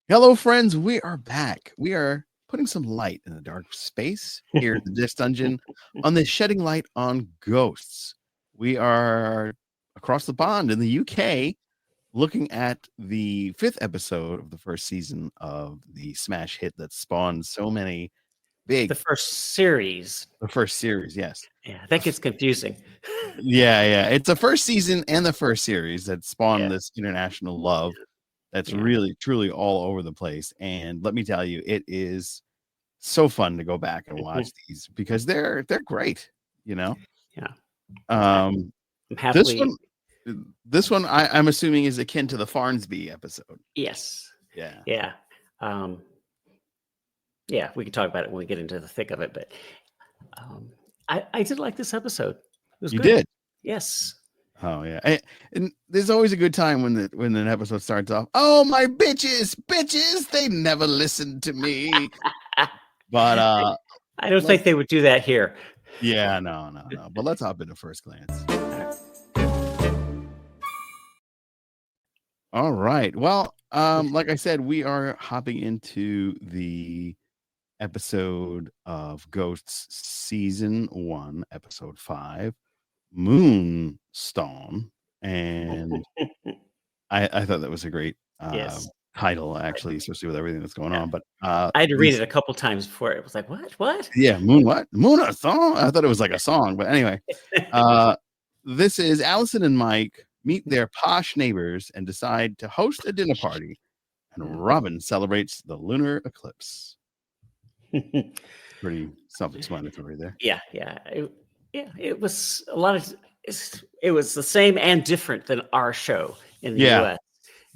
Hello, friends. We are back. We are putting some light in the dark space here at the Disc Dungeon on this shedding light on ghosts. We are across the pond in the UK looking at the 5th episode of the first season of the smash hit that spawned so many big. The first series. The first series, yes. Yeah, that gets confusing. Yeah. It's the first season and the first series that spawned this international love. That's really, truly all over the place. And let me tell you, it is so fun to go back and watch these because they're great, you know? Yeah. I'm happily... This one I'm assuming is akin to the Farnsby episode. Yes. Yeah. Yeah. Yeah, we can talk about it when we get into the thick of it, but I did like this episode. It was you good. Did? Yes. Oh yeah, and there's always a good time when an episode starts off. Oh my bitches, they never listened to me. But I don't think they would do that here. Yeah, no. But let's hop into First Glance. All right. Well, like I said, we are hopping into the episode of Ghosts season 1, episode 5, Moonstone. And I thought that was a great title, actually, especially with everything that's going on. But I had to read it a couple times before it was like, what? Yeah, Moonah song? I thought it was like a song, but anyway. This is Allison and Mike meet their posh neighbors and decide to host a dinner party. And Robin celebrates the lunar eclipse. Pretty self-explanatory there. Yeah. It was a lot of... It was the same and different than our show in the US.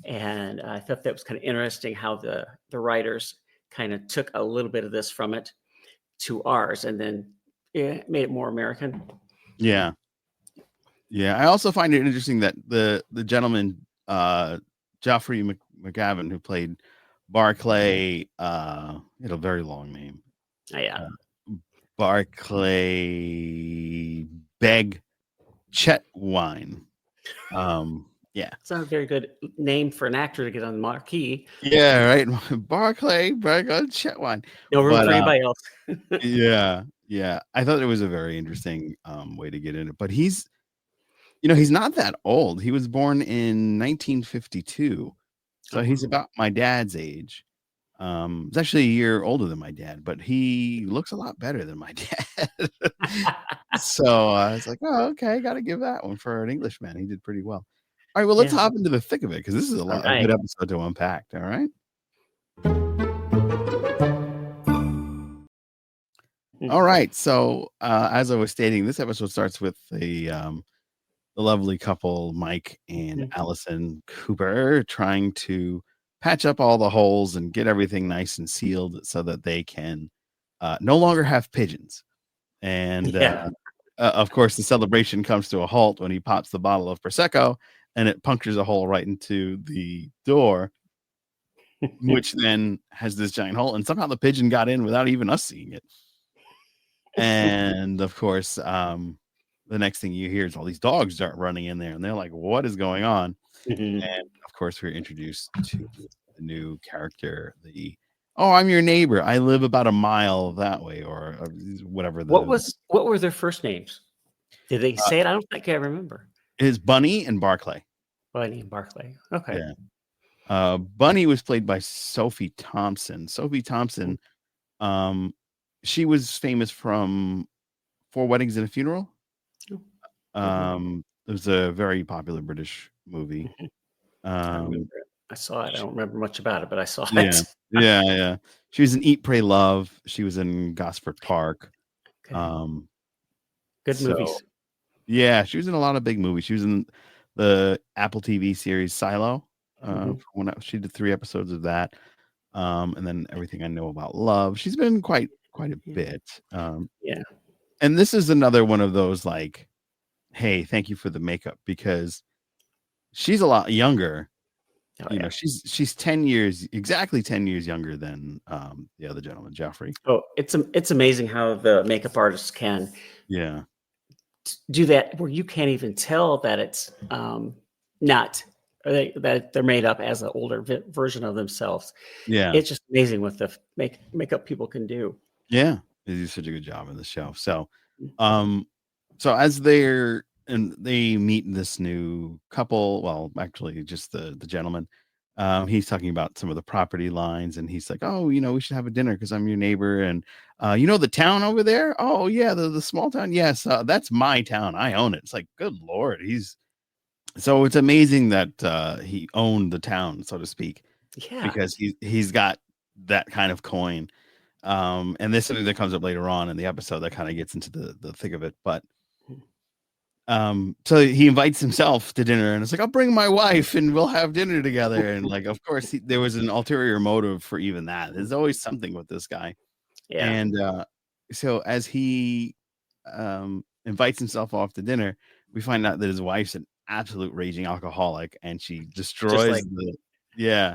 And I thought that was kind of interesting how the writers kind of took a little bit of this from it to ours and then made it more American. Yeah. I also find it interesting that the gentleman, Geoffrey McGavin, who played Barclay, had a very long name. Barclay Beg Chetwine. It's not a very good name for an actor to get on the marquee. Yeah, right. Barclay Chetwine. No room for anybody else. Yeah. I thought it was a very interesting way to get in it. But he's not that old. He was born in 1952. So he's about my dad's age. He's actually a year older than my dad, but he looks a lot better than my dad. So I was like, oh, okay, got to give that one for an Englishman. He did pretty well. All right, well, let's hop into the thick of it because this is a good episode to unpack. All right. All right. So as I was stating, this episode starts with the lovely couple, Mike and Allison Cooper, trying to patch up all the holes and get everything nice and sealed so that they can no longer have pigeons. And of course, the celebration comes to a halt when he pops the bottle of Prosecco and it punctures a hole right into the door, which then has this giant hole. And somehow the pigeon got in without even us seeing it. And of course, the next thing you hear is all these dogs start running in there and they're like, what is going on? And of course, we're introduced to the new character, I'm your neighbor. I live about a mile that way, or whatever. What were their first names? Did they say it? I don't think I remember. It's Bunny and Barclay. Bunny and Barclay. Okay. Yeah. Bunny was played by Sophie Thompson. Sophie Thompson, she was famous from 4 Weddings and a Funeral. It was a very popular British movie. I saw it. I don't remember much about it, but I saw it. Yeah. She was in Eat, Pray, Love. She was in Gosford Park. Okay. Good movies. Yeah, she was in a lot of big movies. She was in the Apple TV series Silo. She did 3 episodes of that. And then Everything I Know About Love. She's been quite a bit. And this is another one of those like, hey, thank you for the makeup, because she's a lot younger. She's 10 years, exactly 10 years younger than the other gentleman, Geoffrey. Oh, it's amazing how the makeup artists can do that where you can't even tell that it's not that they're made up as an older version of themselves. Yeah. It's just amazing what the makeup people can do. Yeah. They do such a good job in the show. So, Mm. um, so as they meet this new couple, well, actually just the gentleman, he's talking about some of the property lines and he's like, "Oh, we should have a dinner because I'm your neighbor. And the town over there? Oh yeah, the small town. Yes, that's my town. I own it." It's like, good Lord, so it's amazing that he owned the town, so to speak, Yeah. because he's got that kind of coin. And this is something that comes up later on in the episode that kind of gets into the thick of it. But so he invites himself to dinner and it's like, "I'll bring my wife and we'll have dinner together." And like, of course, there was an ulterior motive for even that. There's always something with this guy. Yeah. And so as he invites himself off to dinner, we find out that his wife's an absolute raging alcoholic and she Just destroys like yeah.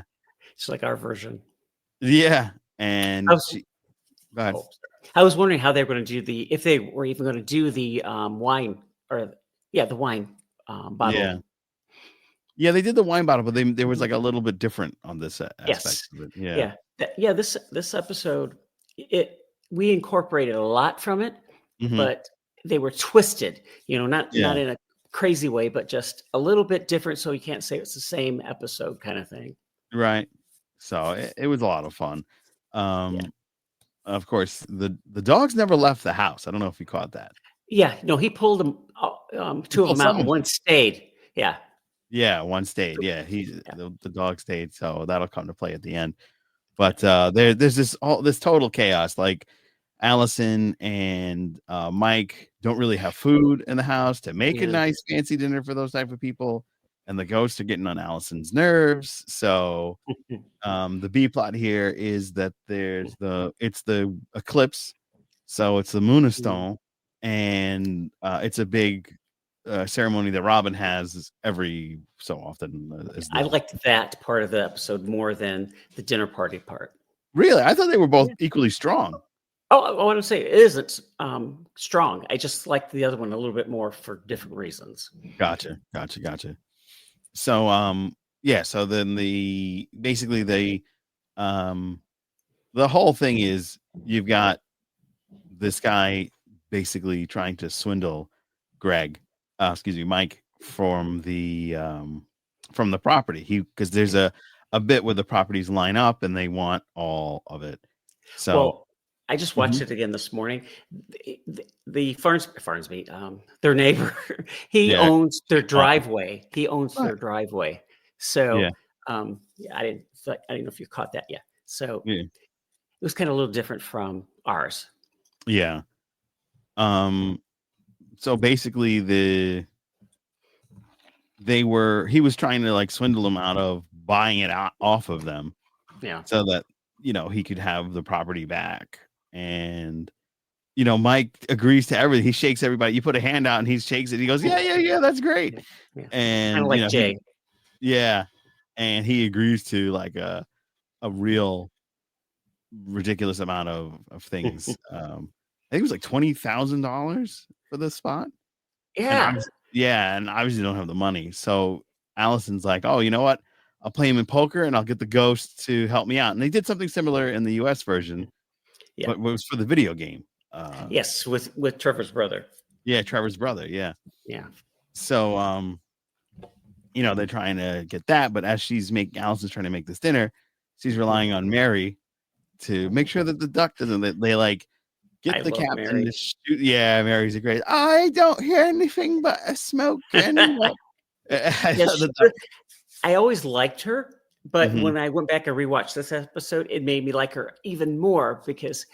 just like our version. Yeah. I And was she go ahead. oh, sorry. I was wondering how they were going to do if they were even going to do the wine or the wine Yeah. bottle. Yeah, they did the wine bottle, but there was like a little bit different on this aspect Yes. of it. Yeah. Yeah. This episode, we incorporated a lot from it, Hmm. but they were twisted, not Yeah. in a crazy way, but just a little bit different. So you can't say it's the same episode kind of thing. Right. So it was a lot of fun. Yeah. Um, of course, the dogs never left the house. I don't know if you caught that. Yeah. No, he pulled them, He two of pulled them out some and of one stayed. Yeah. Yeah, one stayed. Yeah, Yeah. the dog stayed, so that'll come to play at the end. But there's this total chaos. Like Allison and Mike don't really have food in the house to make a Yeah. nice fancy dinner for those type of people, and the ghosts are getting on Allison's nerves. So the B plot here is that it's the eclipse, so it's the Moonah stone, and it's a big ceremony that Robin has every so often. Is I the liked that part of the episode more than the dinner party part. Really? I thought they were both Yeah. equally strong. Oh, I want to say it isn't strong. I just like the other one a little bit more for different reasons. Gotcha. So yeah, so then basically um the whole thing is you've got this guy basically trying to swindle Mike from the property. Because there's a bit where the properties line up and they want all of it. So Well, I just watched mhm, it again this morning. The Farnsby, their neighbor, he yeah, owns their awesome. driveway. He owns Right. their driveway. Yeah, So, yeah, I didn't know if you caught that yet. So yeah, it was kind of a little different from ours. yeah. Um, so basically he was trying to like swindle them out of buying it off of them Yeah. so that he could have the property back. And Mike agrees to everything. He shakes everybody. You put a hand out and he shakes it. He goes, yeah, that's great. Yeah. Yeah. Kind of And like Jay. yeah, and he agrees to like a real ridiculous amount of things. I think it was like $20,000 for the spot. And Yeah. and obviously don't have the money. So Allison's like, "Oh, you know what? I'll play him in poker and I'll get the ghost to help me out." And they did something similar in the US version, Yeah. but it was for the video game. Yes, with Trevor's brother. Yeah, Trevor's brother. Yeah. Yeah. So they're trying to get that, but as Allison's trying to make this dinner, she's relying on Mary to make sure that the duck doesn't. They like I get the love captain Mary. to shoot. Yeah, Mary's a great. I don't hear anything but a smoke and what. I Yes, thought that. I always liked her, but Mhm. when I went back and rewatched this episode, it made me like her even more because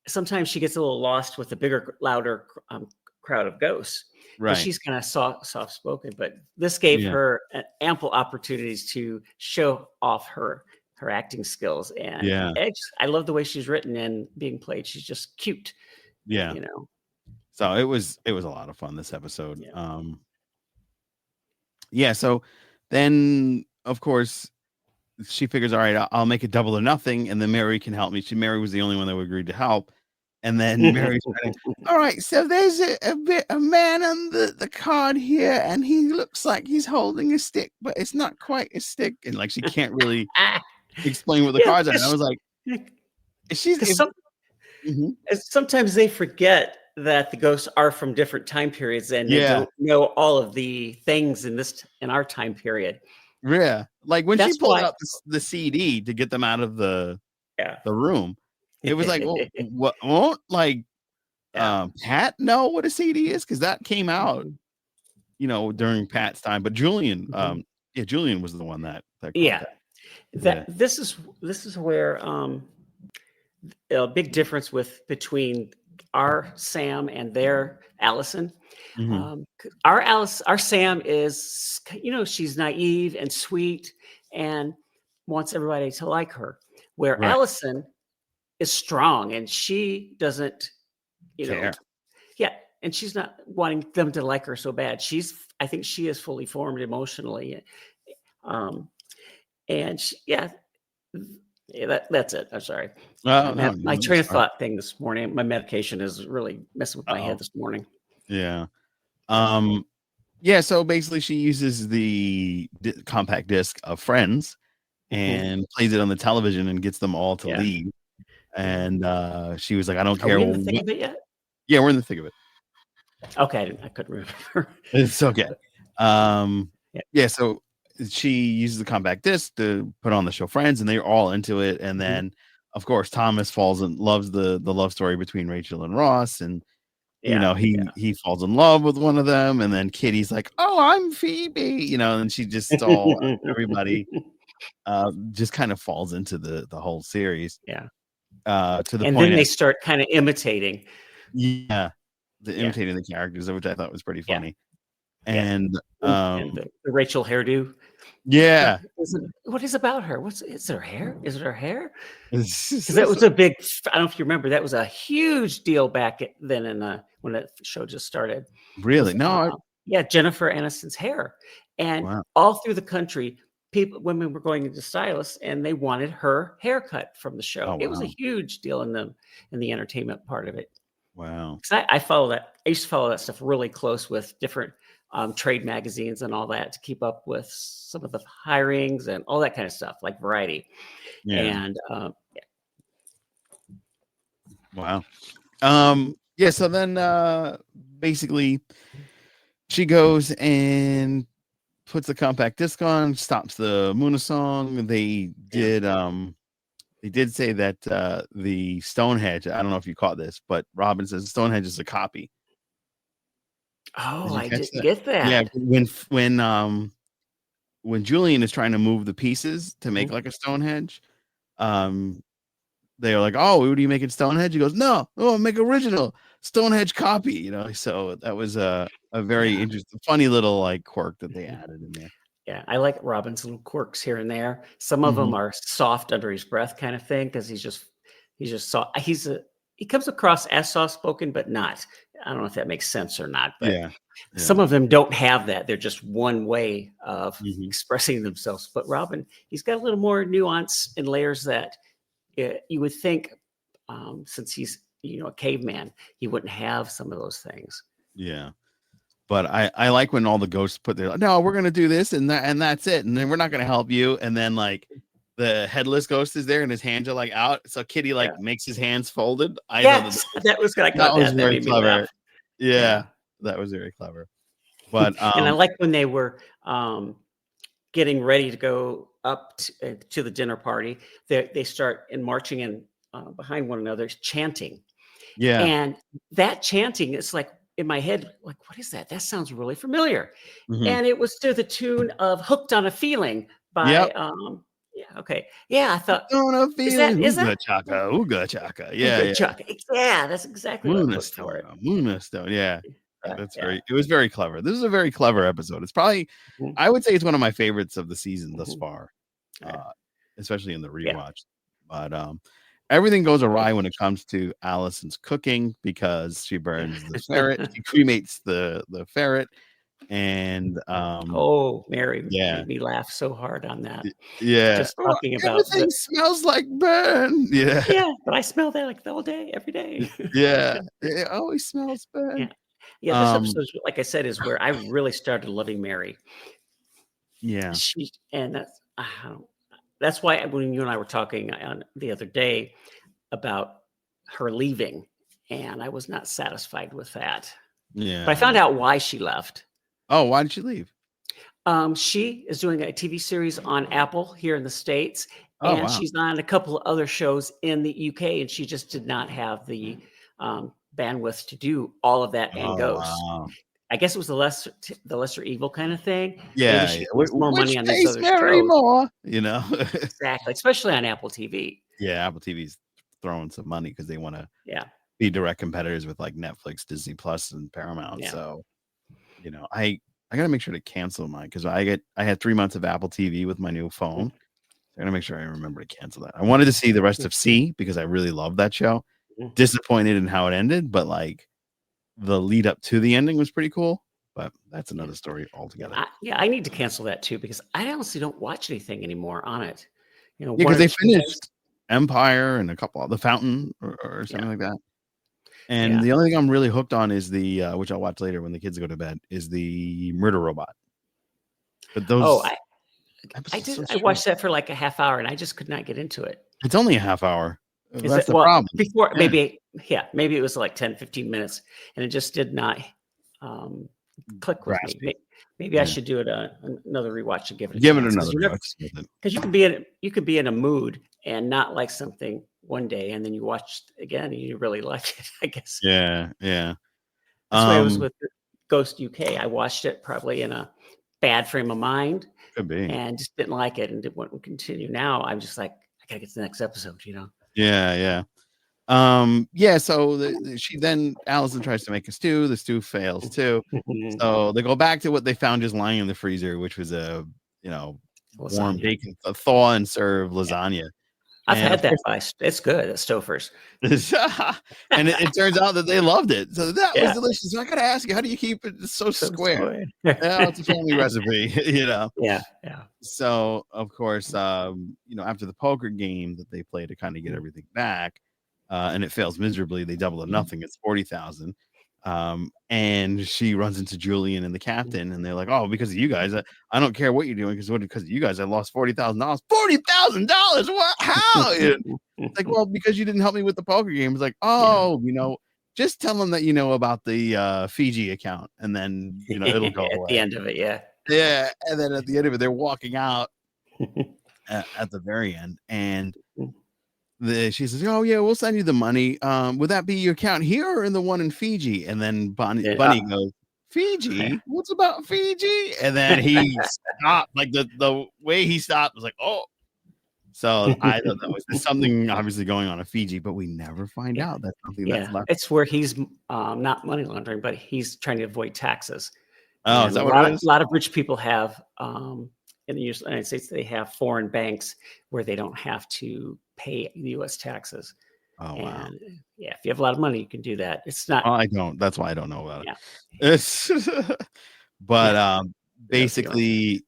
sometimes she gets a little lost with the bigger, louder crowd of ghosts because Right. she's kind of soft spoken. But this gave Yeah. her ample opportunities to show off her acting skills, and Yeah. I love the way she's written and being played. She's just cute, Yeah. you know. So it was a lot of fun this episode. Yeah. Yeah. So then, of course, she figures, all right, I'll make it double or nothing, and then Mary can help me. Mary was the only one that agreed to help, And then Mary's trying to, all right, so there's a man on the card here, and he looks like he's holding a stick, but it's not quite a stick. And like she can't really explain what the Yeah, cards are. And I was like, she's because mhm. sometimes they forget that the ghosts are from different time periods, and they Yeah, don't know all of the things in our time period. yeah. Like when she That's pulled why, out the CD to get them out of the yeah. room, it was like, well, what won't like Yeah. Pat know what a CD is? Because that came out, Mhm, during Pat's time. But Julian, mhm. yeah, Julian was the one that caught Yeah, that. that Yeah. this is where a big difference between our Sam and their Allison. Mhm. Our Sam is, she's naive and sweet and wants everybody to like her, where Right. Allison is strong and she doesn't, you know, Care. yeah, and she's not wanting them to like her so bad. I think she is fully formed emotionally, um, and yeah, that's it. I'm sorry. Oh, no, My no, train that's of fine. thought thing this morning, my medication is really messing with my head Uh-oh. this morning. Yeah. Yeah. Um, yeah, so basically she uses the compact disc of Friends Mhm. and plays it on the television and gets them all to Yeah. leave. Yeah. And she was like, I don't Are care we in the thick what. of it yet? Yeah, we're in the thick of it. Okay, I couldn't remember. It's okay. But, yeah. Yeah, so she uses the compact disc to put on the show Friends, and they're all into it. And Mhm. then, of course, Thomas falls and loves the love story between Rachel and Ross, and Yeah. Yeah. he falls in love with one of them, and then Kitty's like, "Oh, I'm Phoebe," and she just all everybody just kind of falls into the whole series Yeah. to the And point then they at start kinda imitating. yeah, the Yeah. imitating the characters, which I thought was pretty Yeah. funny. Yeah. And And the Rachel hairdo. yeah, What is about her? Is it her hair? Is it her hair? it's Because that just, was a big, I don't know if you remember, that was a huge deal back then when that show just started, really was, no, yeah, Jennifer Aniston's hair. And wow, all through the country, women were going into stylists and they wanted her haircut from the show. oh It was a wow, huge deal in the entertainment part of it. wow, 'Cause I follow that. I used to follow that stuff really close with different trade magazines and all that to keep up with some of the hirings and all that kind of stuff, like Variety. yeah, And wow. Yeah, so then basically she goes and puts the compact disc on, stops the Moonah song. yeah. They did say that the Stonehenge, I don't know if you caught this, but Robin says Stonehenge is a copy. Did Oh, you I catch didn't that? get Yeah, that. when Julian is trying to move the pieces to make Mhm. like a Stonehenge, um, they are like, "Oh, what are you making Stonehenge?" He goes, "No, oh, make original Stonehenge copy." So that was a very Yeah. interesting, funny little like quirk that they Mhm. added in there. Yeah, I like Robin's little quirks here and there. Some of them Mhm. are soft under his breath kind of thing because he's just soft. He comes across as soft spoken, but not. I don't know if that makes sense or not, but Yeah, some yeah, of them don't have that. They're just one way of mhm. expressing themselves. But Robin, he's got a little more nuance and layers that you would think, since he's a caveman, he wouldn't have some of those things. Yeah. But I like when all the ghosts put their, no, we're gonna do this and that's it, and then we're not gonna help you, and then like the headless ghost is there and his hands are like out, so Kitty Yeah. like makes his hands folded. I thought Yes, that was good. I that caught was that. That very made me laugh. clever. Yeah, Yeah. that was very clever. But And I like when they were getting ready to go up to the dinner party. They start in marching in behind one another, chanting, yeah, and that chanting is like in my head, like, what is that? That sounds really familiar. mhm. And it was to the tune of "Hooked on a Feeling" by Yep. yeah, okay, yeah. I thought, On a is feeling, that ooga chaka. oh, Yeah, good yeah. Chuck? Yeah, that's exactly what I Moonah put for stone, it. Moonah stone. Yeah, Yeah, that's yeah, very. It was very clever. This is a very clever episode. It's probably, mhm, I would say, it's one of my favorites of the season thus mhm, far, yeah, uh, especially in the yeah, rewatch. But everything goes yeah, awry when it comes to Allison's cooking because she burns the ferret. She cremates the ferret, And Oh, Mary yeah, made me laugh so hard on that. yeah. Just "Oh, talking about everything the smells like burn." Yeah, yeah, but I smell that like all day, every day. yeah. It always smells burn. Yeah. Yeah, this Um, episode, like I said, is where I really started loving Mary. yeah, She and that's why when you and I were talking on the other day about her leaving, and I was not satisfied with that. But I yeah. found out why she left. Oh, why did you leave? She is doing a TV series on Apple here in the States, Oh, and wow. she's on a couple of other shows in the UK, and she just did not have the bandwidth to do all of that and Oh, Ghost. wow. I guess it was the lesser evil kind of thing. Maybe Yeah, yeah. she needs more Which money on these tastes other Mary shows. more, you know? Exactly, especially on Apple TV. Yeah, Apple TV's throwing some money because they wanna Yeah, be direct competitors with, like, Netflix, Disney Plus, and Paramount, yeah. so, I gotta make sure to cancel mine because I had 3 months of Apple TV with my new phone. I gotta make sure I remember to cancel that. I wanted to see the rest of C because I really love that show. Mhm. Disappointed in how it ended, but, like, the lead up to the ending was pretty cool, but that's Yeah, another story yeah. altogether. I need to cancel that too because I honestly don't watch anything anymore on it. Yeah, One because or they two things. finished Empire and a couple of The Fountain or Yeah, something like that. And yeah. the only thing I'm really hooked on is which I'll watch later when the kids go to bed, is the Murder Robot. But Oh, those I episodes did. so I short. watched that for like a half hour, and I just could not get into it. It's only a half hour. Is That's it the well problem. before Yeah, maybe it was like 10, 15 minutes, and it just did not um, click with me. grasp you. Maybe I Yeah. should do it another rewatch and give it a Give it chance because another you go. never It's worth it. because you could be in a mood and not like something one day, and then you watch it again and you really like it. I guess Yeah, yeah. that's why I was Um, with Ghost UK. I watched it probably in a bad frame of mind could be. and just didn't like it and didn't want to continue. Now I'm just like I gotta get to the next episode. Yeah, yeah. Yeah, so she then Allison tries to make a stew, the stew fails too. So they go back to what they found just lying in the freezer, which was you know, warm Lasagna. bacon, a thaw and serve Yeah. lasagna. I've And had of that course by it's good at Stouffer's. and it turns out that they loved it. So that was Yeah, delicious. So I gotta ask you, how do you keep it so so square? square. Oh, it's a family recipe, you know. Yeah, yeah. So of course, after the poker game that they play to kind of get everything back, and it fails miserably, they double to nothing. It's 40,000. And she runs into Julian and the captain, and they're like, "Oh, because of you guys, I don't care what you're doing, because of you guys, I lost $40,000. $40,000? What? How?" It's like, well, because you didn't help me with the poker game. It's like, Yeah. oh, just tell them that you know about the Fiji account, and then it'll go At the away. end of it, yeah. Yeah, and then at the end of it, they're walking out at the very end, and she says, "Oh yeah, we'll send you the money. Would that be your account here or in the one in Fiji?" And then Bunny goes, Yeah. "Fiji? What's about Fiji?" And then he stopped. Like the way he stopped was like, "Oh." So I thought that was there's something obviously going on in Fiji, but we never find Yeah, out. That's something that's yeah. left. It's where he's, not money laundering, but he's trying to avoid taxes. Oh, is And a that what it lot of is? lot of rich people have, in the United States, they have foreign banks where they don't have to pay the US taxes. Oh wow. And, yeah, if you have a lot of money, you can do that. It's not Oh, I don't. That's why I don't know about it. yeah, It's but yeah, if you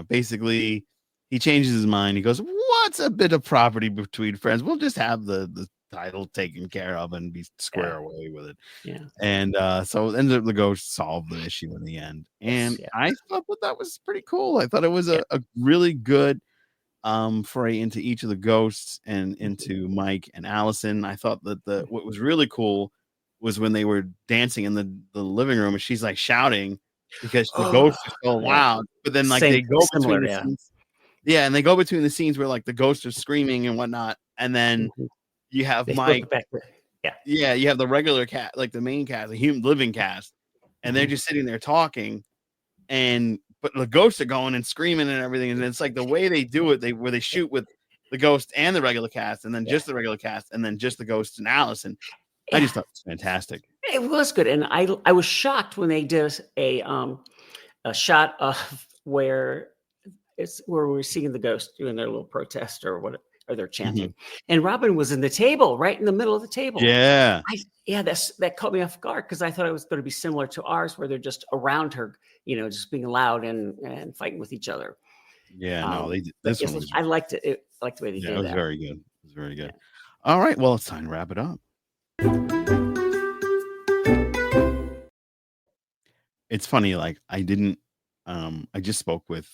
basically he changes his mind. He goes, "What's a bit of property between friends? We'll just have the title taken care of and be yeah, square away with it." yeah. And so it ends up the ghost solve the issue in the end. Yes, And yeah, I thought that was pretty cool. I thought it was yeah. a really good foray into each of the ghosts and Mhm. into Mike and Allison. I thought that the what was really cool was when they were dancing in the living room and she's like shouting because the Oh, ghosts are so yeah. loud. But then like Same they go between similar, the yeah. scenes. Yeah, and they go between the scenes where like the ghosts are screaming and whatnot. And then Mhm. you have They flip Mike. it back to yeah. Yeah, you have the regular cat, like the main cast, the human living cast, and they're Mhm. just sitting there talking but the ghosts are going and screaming and everything, and it's like the way they do it, where they shoot with the ghost and the regular cast, and then Yeah. just the regular cast, and then just the ghost and Allison. I Yeah. just thought it was fantastic. It was good, and I was shocked when they did a shot of where we're seeing the ghost doing their little protest or what or they're Mhm. chanting. And Robin was in the table, right in the middle of the table. Yeah. That caught me off guard because I thought it was going to be similar to ours, where they're just around her, just being loud and fighting with each other. Yeah, no, But this one was I liked it. I liked the way they yeah, it did was that. very good. It was very Yeah. good. All right, well, it's time to wrap it up. It's funny, like, I just spoke with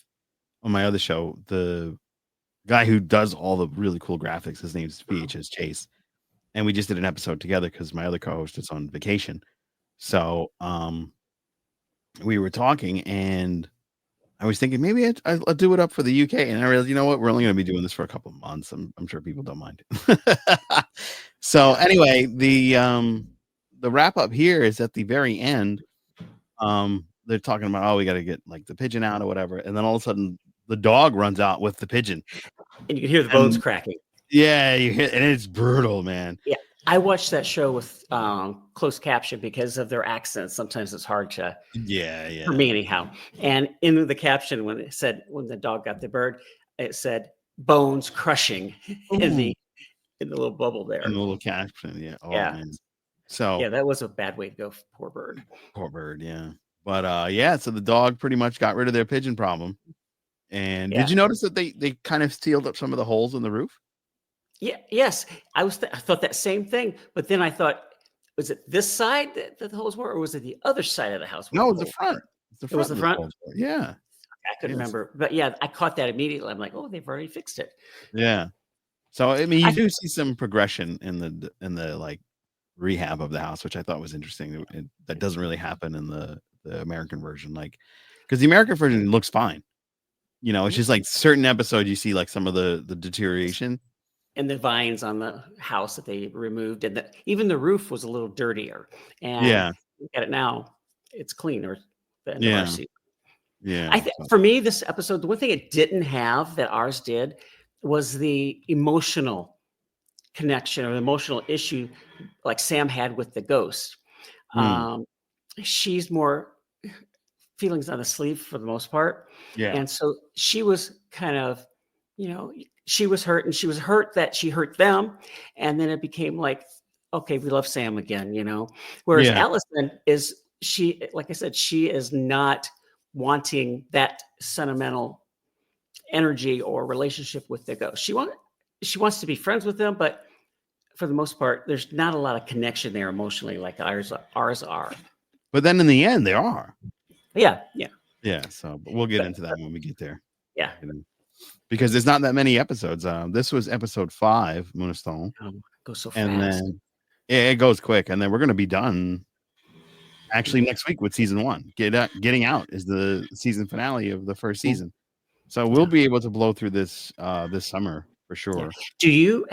on my other show, the guy who does all the really cool graphics. His name's VHS Chase, and we just did an episode together because my other co-host is on vacation. So, we were talking, and I was thinking maybe I'll do it up for the UK, and I realized, you know what? We're only going to be doing this for a couple of months. I'm sure people don't mind. So Yeah. anyway, the wrap up here is at the very end. They're talking about, oh, we got to get like the pigeon out or whatever, and then all of a sudden the dog runs out with the pigeon, And you can hear the bones and cracking. yeah, you hit, and it's brutal, man. Yeah. I watched that show with closed caption because of their accents. Sometimes it's hard to, Yeah, for yeah. me anyhow. And in the caption, when the dog got the bird, it said bones crushing in Ooh, the little bubble and there. the little caption, yeah. Oh Yeah. man. So Yeah. That was a bad way to go. Poor bird. poor bird, yeah. But yeah, so the dog pretty much got rid of their pigeon problem. And did Yeah. you notice that they kind of sealed up some of the holes in the roof? Yeah. Yes. I thought that same thing. But then I thought, was it this side that the holes were, or was it the other side of the house where No, the it's the holes front. were? It's the It was front the of the front. holes. Yeah. I couldn't Yes. remember. But yeah, I caught that immediately. I'm like, oh, they've already fixed it. Yeah. So I mean, you I do see some progression in the like rehab of the house, which I thought was interesting. That doesn't really happen in the American version, like because the American version looks fine. You know, it's just like certain episodes you see like some of the deterioration. and the vines on the house that they removed, and even the roof was a little dirtier. And Yeah, look at it now; it's clean. Or the end of our yeah, season. I yeah. think So, for me, this episode, the one thing it didn't have that ours did was the emotional connection or the emotional issue like Sam had with the ghost. mm, Um, she's more feelings on the sleeve for the most part. yeah, And so she was kind of, she was hurt, and she was hurt that she hurt them. And then it became like, okay, we love Sam again. Whereas yeah. Allison like I said, she is not wanting that sentimental energy or relationship with the ghost. She wants to be friends with them, but for the most part, there's not a lot of connection there emotionally like ours are. But then in the end, they are. Yeah, yeah, Yeah. So, but we'll get but into that when we get there. yeah. You know, because there's not that many episodes. This was episode 5, Moonah Stone, Goes so and fast. then it goes quick, and then we're gonna be done actually next week with season 1. Getting Out is the season finale of the first Mm, season. So we'll be able to blow through this this summer for yeah. sure.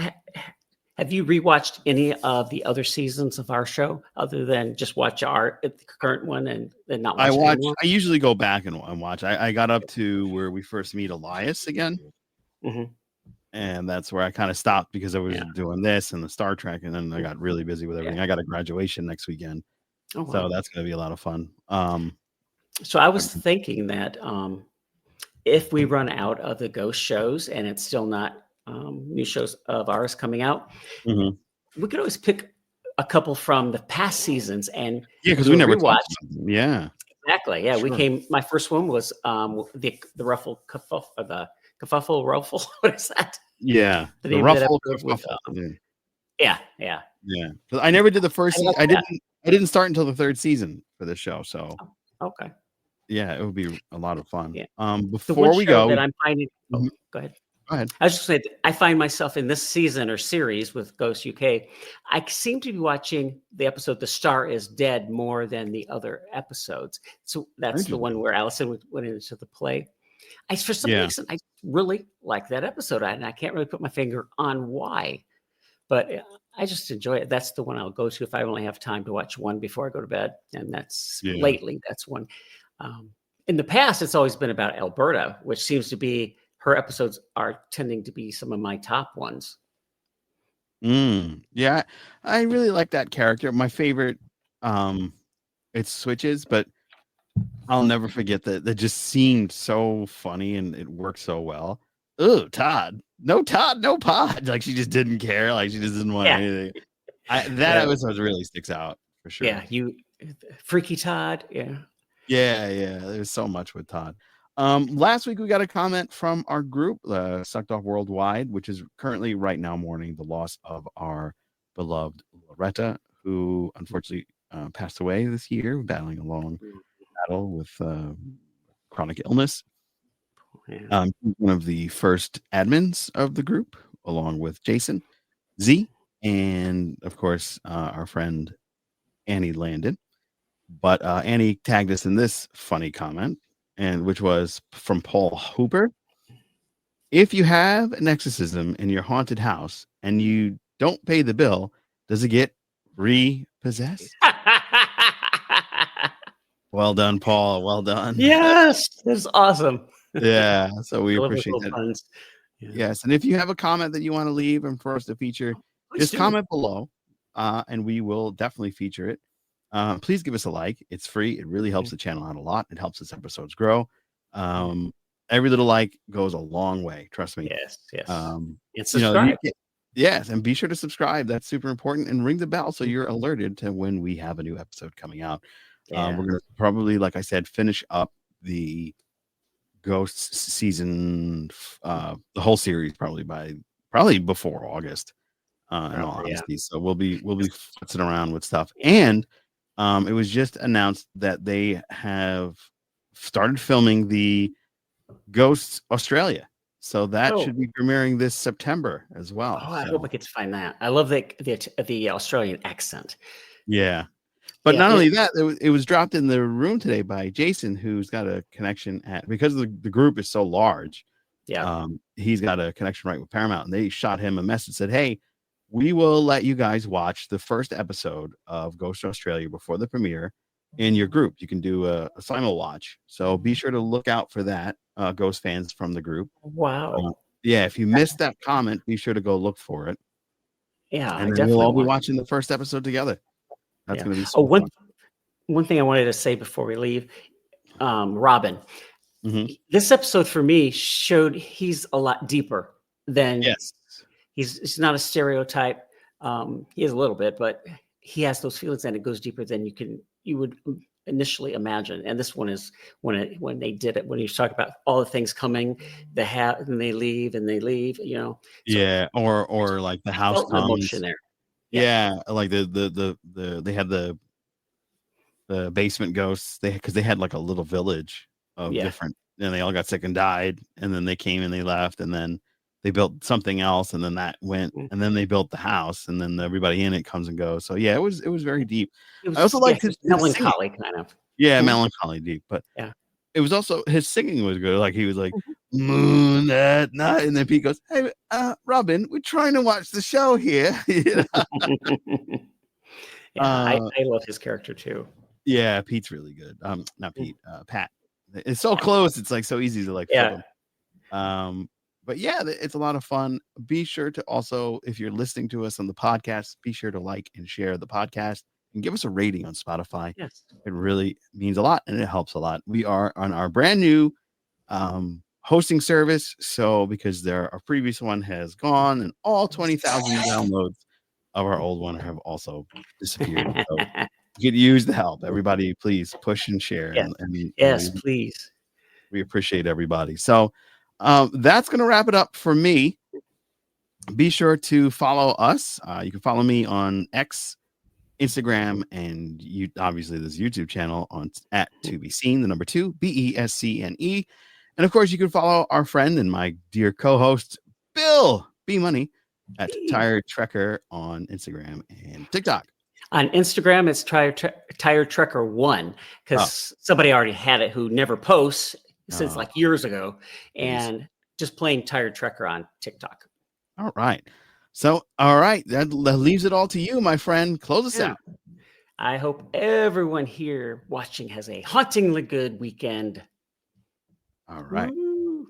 Have you rewatched any of the other seasons of our show other than just watch the current one and then not watch it anymore? I usually go back and watch. I got up to where we first meet Elias again, Mhm. and that's where I kind of stopped because I was Yeah. doing this and the Star Trek, and then I got really busy with everything. Yeah. I got a graduation next weekend, Oh so wow. that's gonna be a lot of fun. So I was thinking that if we run out of the ghost shows and it's still not new shows of ours coming out, Mhm. we could always pick a couple from the past seasons and Yeah, because do we a never rewatch. talked about them. Yeah, Exactly. Yeah, we sure. came. My first one was the ruffle kerfuffle, the kerfuffle ruffle. What is that? Yeah, The the name of that ruffle episode with kerfuffle. Yeah, yeah, yeah. yeah. 'Cause I never did the I first. like I that. didn't start until the 3rd season for this show. So Oh, okay. yeah, it would be a lot of fun. Yeah. The one Before we show go, that I'm finding. Oh, Mhm. go ahead. Go ahead. I was just saying, I find myself in this season or series with Ghost UK. I seem to be watching the episode "The Star Is Dead" more than the other episodes. So that's the one Interesting. where Allison went into the play. For some Yeah. reason, I really like that episode, and I can't really put my finger on why. But I just enjoy it. That's the one I'll go to if I only have time to watch one before I go to bed. And Yeah. that's one. In the past, it's always been about Alberta, which seems to be her episodes are tending to be some of my top ones. Yeah, I really like that character. My favorite, um, it's Switches, but I'll never forget that just seemed so funny and it worked so well. "Ooh, Todd. No Todd, no pod." Like, she just didn't care. Like, she just didn't want Yeah. anything. That Yeah. episode really sticks out for sure. Yeah. You freaky Todd. Yeah. Yeah. There's so much with Todd. Last week we got a comment from our group, Sucked Off Worldwide, which is currently right now mourning the loss of our beloved Loretta, who unfortunately passed away this year, battling a long battle with chronic illness. Yeah. He's one of the first admins of the group, along with Jason, Z, and of course our friend Annie Landon. But Annie tagged us in this funny comment, and which was from Paul Hooper. If you have an exorcism in your haunted house and you don't pay the bill, does it get repossessed? Well done, Paul. Well done. Yes, that's awesome. Yeah, so we I love those appreciate little that. puns. Yeah. Yes, and if you have a comment that you want to leave and for us to feature, Please just do. comment below, and we will definitely feature it. Please give us a like. It's free. It really helps the channel out a lot. It helps us episodes grow. Every little like goes a long way. Trust me. Yes. And subscribe. Yes, and be sure to subscribe. That's super important. And ring the bell so you're alerted to when we have a new episode coming out. Yeah. We're going to probably, like I said, finish up the Ghosts season, the whole series probably before August, in all honesty. So we'll be futzing around with stuff. And it was just announced that they have started filming the Ghosts Australia. So that should be premiering this September as well. Oh, I hope I get to find that. I love the Australian accent. Yeah. But not only that, it was dropped in the room today by Jason, who's got a connection because the group is so large. Yeah. He's got a connection right with Paramount, and they shot him a message, said, "Hey, we will let you guys watch the first episode of Ghost Australia before the premiere in your group. You can do a simul watch. So be sure to look out for that, Ghost fans from the group." Wow. Yeah, if you missed that comment, be sure to go look for it. Yeah, And then we'll all be watching the first episode together. That's going to be so fun. One thing I wanted to say before we leave, Robin. Mm-hmm. This episode for me showed he's a lot deeper than he's not a stereotype. He is a little bit, but he has those feelings and it goes deeper than you would initially imagine. And this one is when they did it, when you talk about all the things coming, and they leave, So or like the house comes. Emotion there. Yeah, like they had the basement ghosts. Because they had like a little village of different, and they all got sick and died, and then they came and they left, and then they built something else, and then that went, and then they built the house, and then everybody in it comes and goes. So yeah, it was very deep. I also liked his melancholy kind of. Yeah, melancholy deep, but it was also his singing was good. Like he was like moon at night, and then Pete goes, "Hey, Robin, we're trying to watch the show here." I love his character too. Yeah, Pete's really good. Not Pete, Pat. It's so close. It's like so easy to like flip him. But yeah, it's a lot of fun. Be sure to also, if you're listening to us on the podcast, be sure to like and share the podcast and give us a rating on Spotify. Yes. It really means a lot and it helps a lot. We are on our brand new hosting service. So because our previous one has gone and all 20,000 downloads of our old one have also disappeared. So you could use the help. Everybody, please push and share. Yes. Please. We appreciate everybody. So that's going to wrap it up for me. Be sure to follow us. You can follow me on X, Instagram, and obviously this YouTube channel at To Be Seen, the number 2, BESCNE. And of course, you can follow our friend and my dear co-host, Bill B Money, at Tired Trekker on Instagram and TikTok. On Instagram, it's Tired Trekker 1 because somebody already had it who never posts since like years ago, and just plain Tired Trekker on TikTok. All right. So, all right. That leaves it all to you, my friend. Close us out. I hope everyone here watching has a hauntingly good weekend. All right. Woo.